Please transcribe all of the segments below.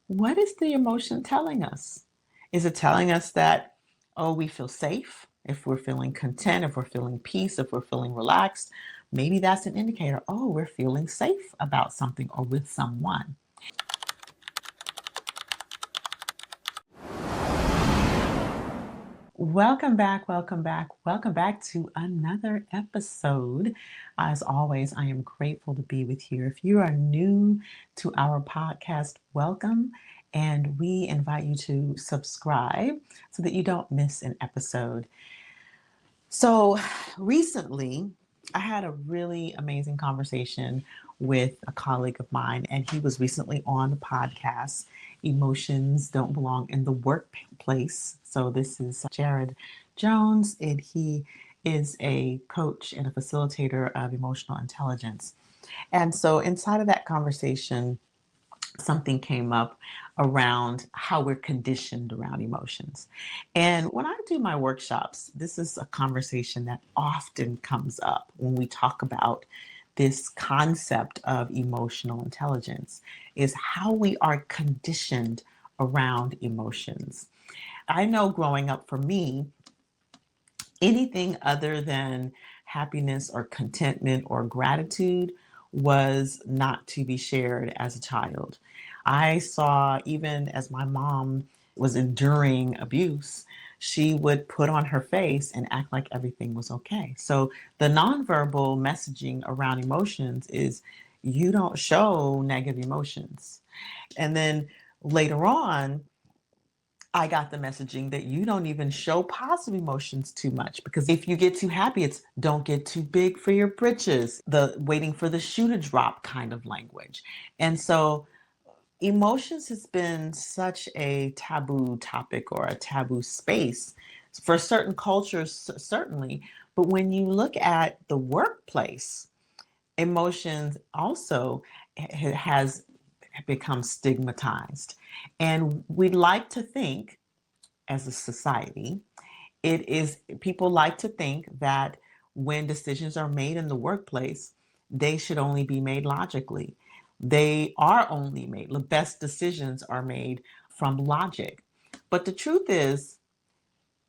What is the emotion telling us? Is it telling us that, oh, we feel safe? If we're feeling content, if we're feeling peace, if we're feeling relaxed, maybe that's an indicator. Oh, we're feeling safe about something or with someone. Welcome back, welcome back, welcome back to another episode. As always, I am grateful to be with you. If you are new to our podcast, welcome. And we invite you to subscribe so that you don't miss an episode. So recently, I had a really amazing conversation with a colleague of mine, and he was recently on the podcast, Emotions Don't Belong in the Workplace. So this is Jared Jones, and he is a coach and a facilitator of emotional intelligence. And so inside of that conversation, something came up around how we're conditioned around emotions. And when I do my workshops, this is a conversation that often comes up when we talk about this concept of emotional intelligence is how we are conditioned around emotions. I know growing up for me, anything other than happiness or contentment or gratitude was not to be shared as a child. I saw, even as my mom was enduring abuse, she would put on her face and act like everything was okay. So the nonverbal messaging around emotions is you don't show negative emotions. And then later on, I got the messaging that you don't even show positive emotions too much, because if you get too happy, it's don't get too big for your britches, the waiting for the shoe to drop kind of language. And so emotions has been such a taboo topic or a taboo space for certain cultures, certainly. But when you look at the workplace, emotions also has become stigmatized. And we'd like to think, as a society, it is people like to think that when decisions are made in the workplace, they should only be made logically. They are only made, the best decisions are made from logic. But the truth is,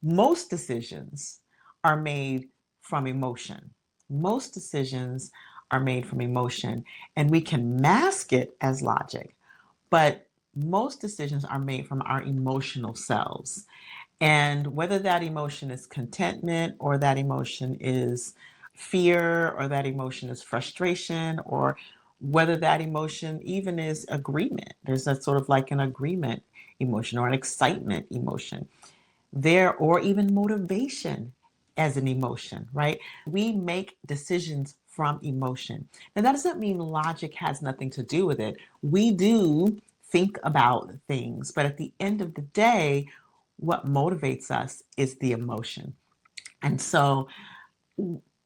most decisions are made from emotion. Most decisions are made from emotion, and we can mask it as logic, but most decisions are made from our emotional selves. And whether that emotion is contentment, or that emotion is fear, or that emotion is frustration, or whether that emotion even is agreement, there's that sort of like an agreement emotion or an excitement emotion there, or even motivation as an emotion, right? We make decisions from emotion. And that doesn't mean logic has nothing to do with it. We do think about things, but at the end of the day, what motivates us is the emotion. And so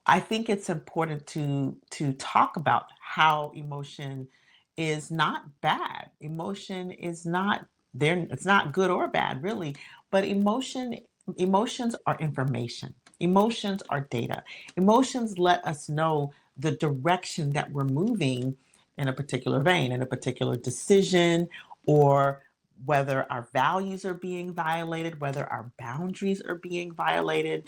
I think it's important to talk about how emotion is not bad. Emotion is not there, it's not good or bad, really, but emotions are information. Emotions are data. Emotions let us know the direction that we're moving in a particular vein, in a particular decision, or whether our values are being violated, whether our boundaries are being violated.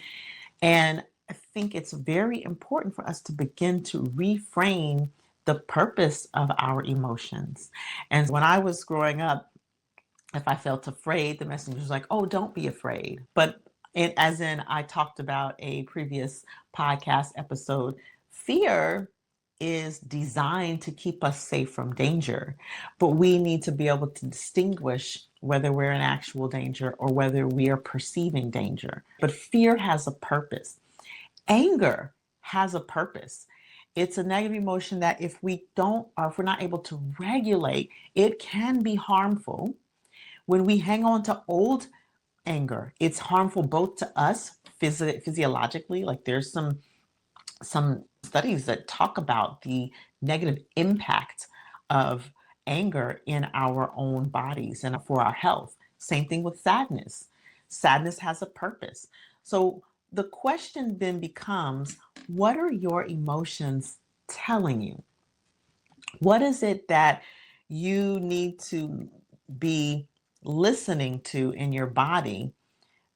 And I think it's very important for us to begin to reframe the purpose of our emotions. And when I was growing up, if I felt afraid, the message was like, oh, don't be afraid. But as in, I talked about a previous podcast episode, fear is designed to keep us safe from danger. But we need to be able to distinguish whether we're in actual danger or whether we are perceiving danger. But fear has a purpose. Anger has a purpose. It's a negative emotion that if we don't, or if we're not able to regulate, it can be harmful. When we hang on to old anger, it's harmful both to us physiologically. Like there's some studies that talk about the negative impact of anger in our own bodies and for our health. Same thing with sadness. Sadness has a purpose. So the question then becomes, what are your emotions telling you? What is it that you need to be listening to in your body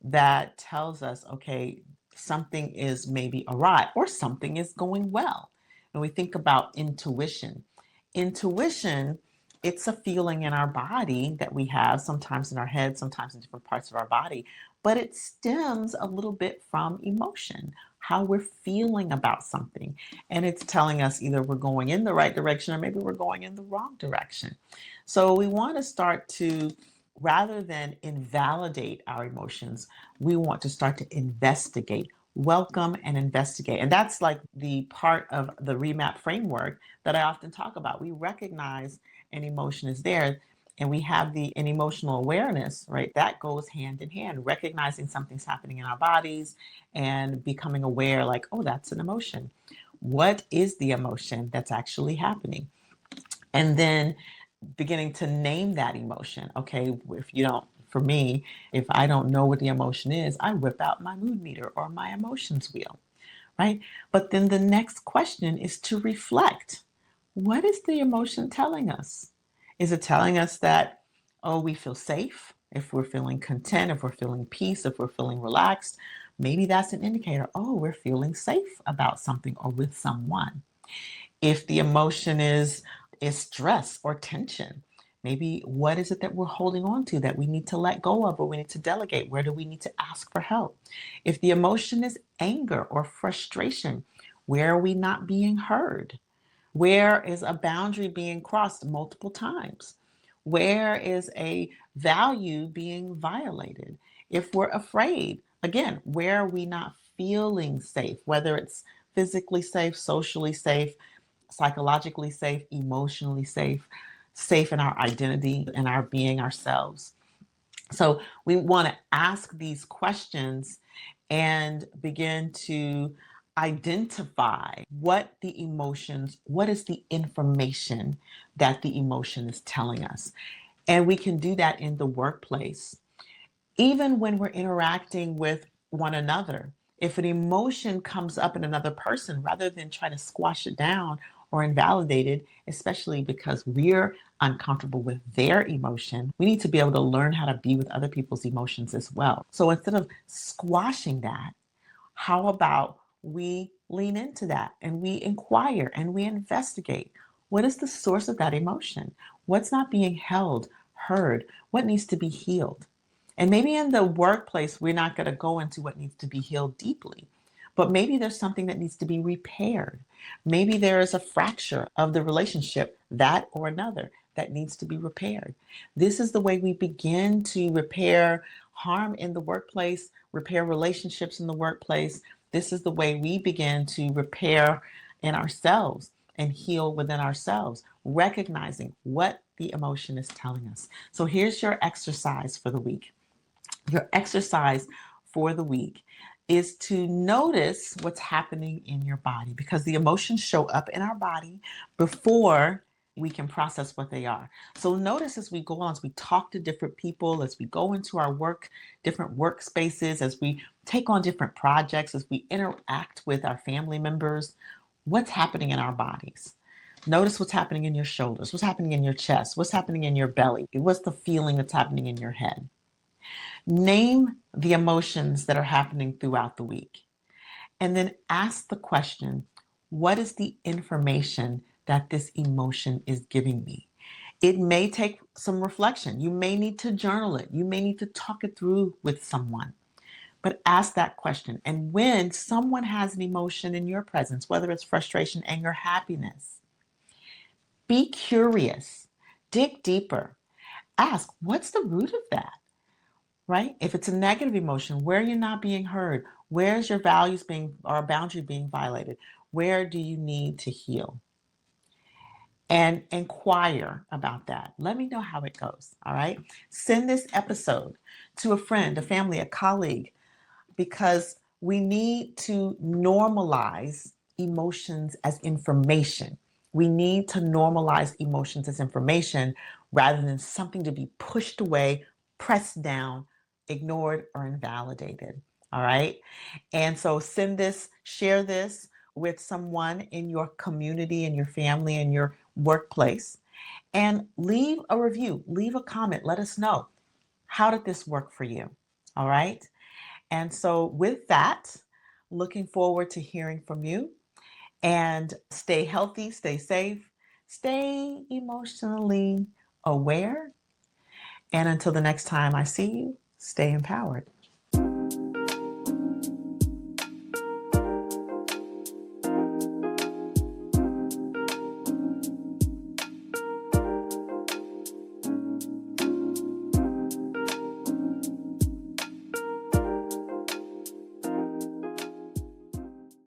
that tells us, okay, something is maybe awry or something is going well. And we think about intuition. Intuition, it's a feeling in our body that we have, sometimes in our head, sometimes in different parts of our body, but it stems a little bit from emotion, how we're feeling about something. And it's telling us either we're going in the right direction or maybe we're going in the wrong direction. So we want to start to, rather than invalidate our emotions, we want to start to investigate, welcome and investigate. And that's like the part of the R.E.M.A.P framework that I often talk about. We recognize an emotion is there and we have an emotional awareness, right? That goes hand in hand, recognizing something's happening in our bodies and becoming aware, like, oh, that's an emotion. What is the emotion that's actually happening? And then beginning to name that emotion. Okay, if you don't, for me, if I don't know what the emotion is, I whip out my mood meter or my emotions wheel, right? But then the next question is to reflect. What is the emotion telling us? Is it telling us that, oh, we feel safe? If we're feeling content, if we're feeling peace, if we're feeling relaxed, maybe that's an indicator. Oh, we're feeling safe about something or with someone. If the emotion is stress or tension, maybe what is it that we're holding on to that we need to let go of or we need to delegate? Where do we need to ask for help? If the emotion is anger or frustration, where are we not being heard? Where is a boundary being crossed multiple times? Where is a value being violated? If we're afraid, again, where are we not feeling safe? Whether it's physically safe, socially safe, psychologically safe, emotionally safe, safe in our identity and our being ourselves. So we want to ask these questions and begin to identify what is the information that the emotion is telling us. And we can do that in the workplace even when we're interacting with one another. If an emotion comes up in another person, rather than try to squash it down or invalidate it, especially because we're uncomfortable with their emotion, we need to be able to learn how to be with other people's emotions as well. So instead of squashing that, how about we lean into that and we inquire and we investigate? What is the source of that emotion? What's not being held, heard? What needs to be healed? And maybe in the workplace, we're not going to go into what needs to be healed deeply, but maybe there's something that needs to be repaired. Maybe there is a fracture of the relationship, that or another, that needs to be repaired. This is the way we begin to repair harm in the workplace, repair relationships in the workplace. This is the way we begin to repair in ourselves and heal within ourselves, recognizing what the emotion is telling us. So here's your exercise for the week. Your exercise for the week is to notice what's happening in your body, because the emotions show up in our body before we can process what they are. So notice as we go on, as we talk to different people, as we go into our work, different workspaces, as we take on different projects, as we interact with our family members, what's happening in our bodies. Notice what's happening in your shoulders, what's happening in your chest, what's happening in your belly, what's the feeling that's happening in your head. Name the emotions that are happening throughout the week. And then ask the question, what is the information that this emotion is giving me? It may take some reflection. You may need to journal it. You may need to talk it through with someone. But ask that question. And when someone has an emotion in your presence, whether it's frustration, anger, happiness, be curious. Dig deeper. Ask, what's the root of that? Right? If it's a negative emotion, where you're not being heard, where's your values being or boundary being violated? Where do you need to heal? And inquire about that. Let me know how it goes. All right. Send this episode to a friend, a family, a colleague, because we need to normalize emotions as information. We need to normalize emotions as information rather than something to be pushed away, pressed down, ignored, or invalidated. All right. And so send this, share this with someone in your community, in your family, in your workplace. and leave a review, leave a comment. Let us know, how did this work for you? All right. And so, with that, looking forward to hearing from you, and stay healthy, stay safe, stay emotionally aware. And until the next time I see you, stay empowered.